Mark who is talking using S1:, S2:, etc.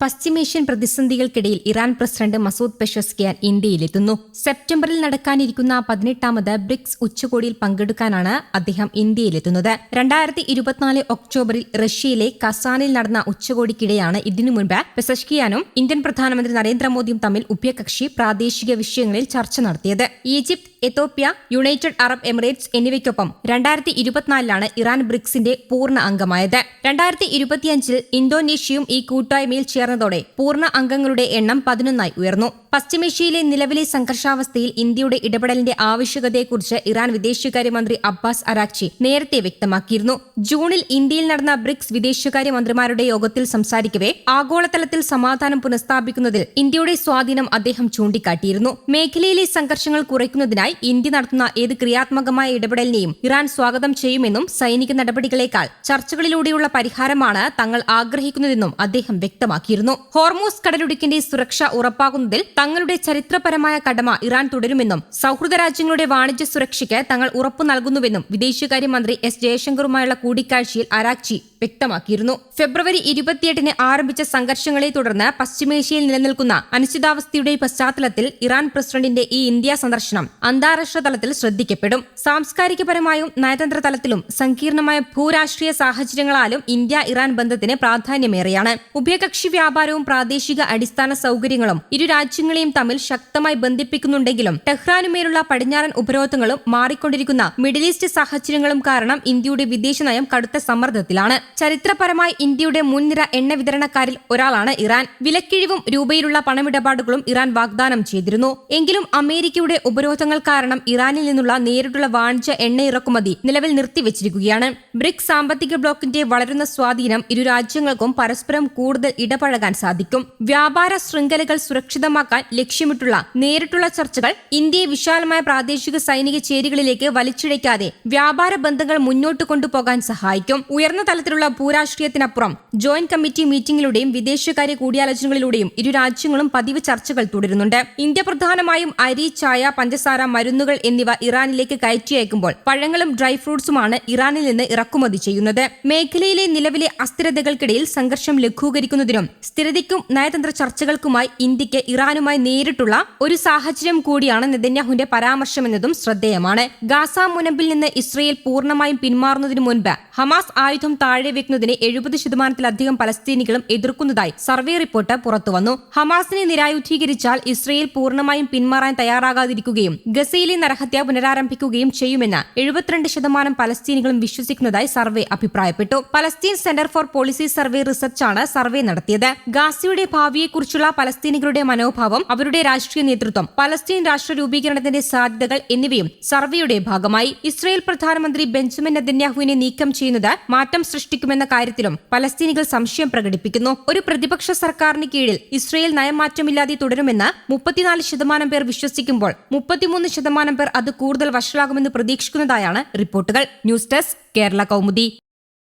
S1: പശ്ചിമേഷ്യൻ പ്രതിസന്ധികൾക്കിടയിൽ Iran president Masoud Pezeshkian ഇന്ത്യയിലെത്തുന്നു. സെപ്റ്റംബറിൽ നടക്കാനിരിക്കുന്ന 18ാമത് ബ്രിക്സ് ഉച്ചകോടിയിൽ പങ്കെടുക്കാനാണ് അദ്ദേഹം ഇന്ത്യയിലെത്തുന്നത്. 2024 ഒക്ടോബറിൽ റഷ്യയിലെ കസാനിൽ നടന്ന ഉച്ചകോടിക്കിടെയാണ് ഇതിനു മുൻപ് പെസഷ്കിയാനും ഇന്ത്യൻ പ്രധാനമന്ത്രി നരേന്ദ്രമോദിയും തമ്മിൽ ഉഭയകക്ഷി പ്രാദേശിക വിഷയങ്ങളിൽ ചർച്ച നടത്തിയത്. Egypt, Ethiopia, United Arab Emirates എന്നിവയ്ക്കൊപ്പം 2024 ഇറാൻ ബ്രിക്സിന്റെ പൂർണ്ണ അംഗമായത്. 2025 ഇന്തോനേഷ്യയും ഈ കൂട്ടായ്മയിൽ ചേർന്നതോടെ പൂർണ്ണ അംഗങ്ങളുടെ എണ്ണം 11 ഉയർന്നു. പശ്ചിമേഷ്യയിലെ നിലവിലെ സംഘർഷാവസ്ഥയിൽ ഇന്ത്യയുടെ ഇടപെടലിന്റെ ആവശ്യകതയെക്കുറിച്ച് ഇറാൻ വിദേശകാര്യമന്ത്രി അബ്ബാസ് അരാക്ചി നേരത്തെ വ്യക്തമാക്കിയിരുന്നു. ജൂണിൽ ഇന്ത്യയിൽ നടന്ന ബ്രിക്സ് വിദേശകാര്യമന്ത്രിമാരുടെ യോഗത്തിൽ സംസാരിക്കവെ ആഗോളതലത്തിൽ സമാധാനം പുനഃസ്ഥാപിക്കുന്നതിൽ ഇന്ത്യയുടെ സ്വാധീനം അദ്ദേഹം ചൂണ്ടിക്കാട്ടിയിരുന്നു. മേഖലയിലെ സംഘർഷങ്ങൾ കുറയ്ക്കുന്നതിനായി ഇന്ത്യ നടത്തുന്ന ഏത് ക്രിയാത്മകമായ ഇടപെടലിനെയും ഇറാൻ സ്വാഗതം ചെയ്യുമെന്നും സൈനിക നടപടികളേക്കാൾ ചർച്ചകളിലൂടെയുള്ള പരിഹാരമാണ് തങ്ങൾ ആഗ്രഹിക്കുന്നതെന്നും അദ്ദേഹം വ്യക്തമാക്കിയിരുന്നു. ഹോർമൂസ് കടലിടുക്കിന്റെ സുരക്ഷ ഉറപ്പാക്കുന്നതിൽ തങ്ങളുടെ ചരിത്രപരമായ കടമ ഇറാൻ തുടരുമെന്നും സൗഹൃദ രാജ്യങ്ങളുടെ വാണിജ്യ സുരക്ഷയ്ക്ക് തങ്ങൾ ഉറപ്പു നൽകുന്നുവെന്നും വിദേശകാര്യമന്ത്രി എസ് ജയശങ്കറുമായുള്ള കൂടിക്കാഴ്ചയിൽ അരാക്ചി വ്യക്തമാക്കിയിരുന്നു. ഫെബ്രുവരി 28 ആരംഭിച്ച സംഘർഷങ്ങളെ തുടർന്ന് പശ്ചിമേഷ്യയിൽ നിലനിൽക്കുന്ന അനിശ്ചിതാവസ്ഥയുടെ പശ്ചാത്തലത്തിൽ ഇറാൻ പ്രസിഡന്റിന്റെ ഈ ഇന്ത്യ സന്ദർശനം അന്താരാഷ്ട്ര തലത്തിൽ ശ്രദ്ധിക്കപ്പെടും. സാംസ്കാരികപരമായും നയതന്ത്ര തലത്തിലും സങ്കീർണമായ ഭൂരാഷ്ട്രീയ സാഹചര്യങ്ങളാലും ഇന്ത്യ ഇറാൻ ബന്ധത്തിന് പ്രാധാന്യമേറെയാണ്. ഉഭയകക്ഷി വ്യാപാരവും പ്രാദേശിക അടിസ്ഥാന സൗകര്യങ്ങളും ഇരു രാജ്യങ്ങളെയും തമ്മിൽ ശക്തമായി ബന്ധിപ്പിക്കുന്നുണ്ടെങ്കിലും ടെഹ്റാനുമേലുള്ള പടിഞ്ഞാറൻ ഉപരോധങ്ങളും മാറിക്കൊണ്ടിരിക്കുന്ന മിഡിൽ ഈസ്റ്റ് സാഹചര്യങ്ങളും കാരണം ഇന്ത്യയുടെ വിദേശനയം കടുത്ത സമ്മർദ്ദത്തിലാണ്. ചരിത്രപരമായി ഇന്ത്യയുടെ മുൻനിര എണ്ണ വിതരണക്കാരിൽ ഒരാളാണ് ഇറാൻ. വിലക്കിഴിവും രൂപയിലുള്ള പണമിടപാടുകളും ഇറാൻ വാഗ്ദാനം ചെയ്തിരുന്നു. എങ്കിലും അമേരിക്കയുടെ ഉപരോധങ്ങൾ കാരണം ഇറാനിൽ നിന്നുള്ള നേരിട്ടുള്ള വാണിജ്യ എണ്ണ ഇറക്കുമതി നിലവിൽ നിർത്തിവച്ചിരിക്കുകയാണ്. ബ്രിക്സ് സാമ്പത്തിക ബ്ലോക്കിന്റെ വളരുന്ന സ്വാധീനം ഇരു രാജ്യങ്ങൾക്കും പരസ്പരം കൂടുതൽ ഇടപഴകാൻ സാധിക്കും. വ്യാപാര ശൃംഖലകൾ സുരക്ഷിതമാക്കാൻ ലക്ഷ്യമിട്ടുള്ള നേരിട്ടുള്ള ചർച്ചകൾ ഇന്ത്യയെ വിശാലമായ പ്രാദേശിക സൈനിക ചേരികളിലേക്ക് വലിച്ചിഴയ്ക്കാതെ വ്യാപാര ബന്ധങ്ങൾ മുന്നോട്ട് കൊണ്ടുപോകാൻ സഹായിക്കും. ഉയർന്ന തലത്തിലുള്ള ഭൂരാഷ്ട്രീയത്തിനപ്പുറം ജോയിന്റ് കമ്മിറ്റി മീറ്റിംഗിലൂടെയും വിദേശകാര്യ കൂടിയാലോചനകളിലൂടെയും ഇരു രാജ്യങ്ങളും പതിവ് ചർച്ചകൾ തുടരുന്നുണ്ട്. ഇന്ത്യ പ്രധാനമായും അരി, ചായ, പഞ്ചസാര, മരുന്നുകൾ എന്നിവ ഇറാനിലേക്ക് കയറ്റി അയക്കുമ്പോൾ പഴങ്ങളും ഡ്രൈ ഫ്രൂട്ട്സുമാണ് ഇറാനിൽ നിന്ന് ഇറക്കുമതി ചെയ്യുന്നത്. മേഖലയിലെ നിലവിലെ അസ്ഥിരതകൾക്കിടയിൽ സംഘർഷം ലഘൂകരിക്കുന്നതിനും സ്ഥിരതയ്ക്കും നയതന്ത്ര ചർച്ചകൾക്കുമായി ഇന്ത്യക്ക് ഇറാനുമായി നേരിട്ടുള്ള ഒരു സാഹചര്യം കൂടിയാണ് നെതന്യാഹുവിന്റെ പരാമർശമെന്നതും ശ്രദ്ധേയമാണ്. ഗാസ മുനമ്പിൽ നിന്ന് ഇസ്രയേൽ പൂർണ്ണമായും പിന്മാറുന്നതിനു മുൻപ് ഹമാസ് ആയുധം താഴെ വെക്കുന്നതിനെ 70%-ലധികം പലസ്തീനികളും എതിർക്കുന്നതായി സർവേ റിപ്പോർട്ട് പുറത്തുവന്നു. ഹമാസിനെ നിരായുധീകരിച്ചാൽ ഇസ്രയേൽ പൂർണ്ണമായും പിന്മാറാൻ തയ്യാറാകാതിരിക്കുകയും ഗസയിലെ നരഹത്യ പുനരാരംഭിക്കുകയും ചെയ്യുമെന്ന് 72% പലസ്തീനികളും വിശ്വസിക്കുന്നതായി സർവേ അഭിപ്രായപ്പെട്ടു. Palestine centre for policy survey റിസർച്ചാണ് സർവേ നടത്തിയത്. ഗാസയുടെ ഭാവിയെക്കുറിച്ചുള്ള പലസ്തീനികളുടെ മനോഭാവം, അവരുടെ രാഷ്ട്രീയ നേതൃത്വം, പലസ്തീൻ രാഷ്ട്ര രൂപീകരണത്തിന്റെ സാധ്യതകൾ എന്നിവയും സർവേയുടെ ഭാഗമായി. ഇസ്രയേൽ പ്രധാനമന്ത്രി ബെഞ്ചമിൻ നെതന്യാഹുവിനെ നീക്കം ചെയ്യുന്നത് മാറ്റം സൃഷ്ടിക്കുമെന്ന കാര്യത്തിലും പലസ്തീനികൾ സംശയം പ്രകടിപ്പിക്കുന്നു. ഒരു പ്രതിപക്ഷ സർക്കാരിന് കീഴിൽ ഇസ്രയേൽ നയമാറ്റമില്ലാതെ തുടരുമെന്ന് 34% പേർ വിശ്വസിക്കുമ്പോൾ 33% പേർ അത് കൂടുതൽ വഷളാകുമെന്ന് പ്രതീക്ഷിക്കുന്നതായാണ് റിപ്പോർട്ടുകൾ. News desk, Kerala Kaumudi.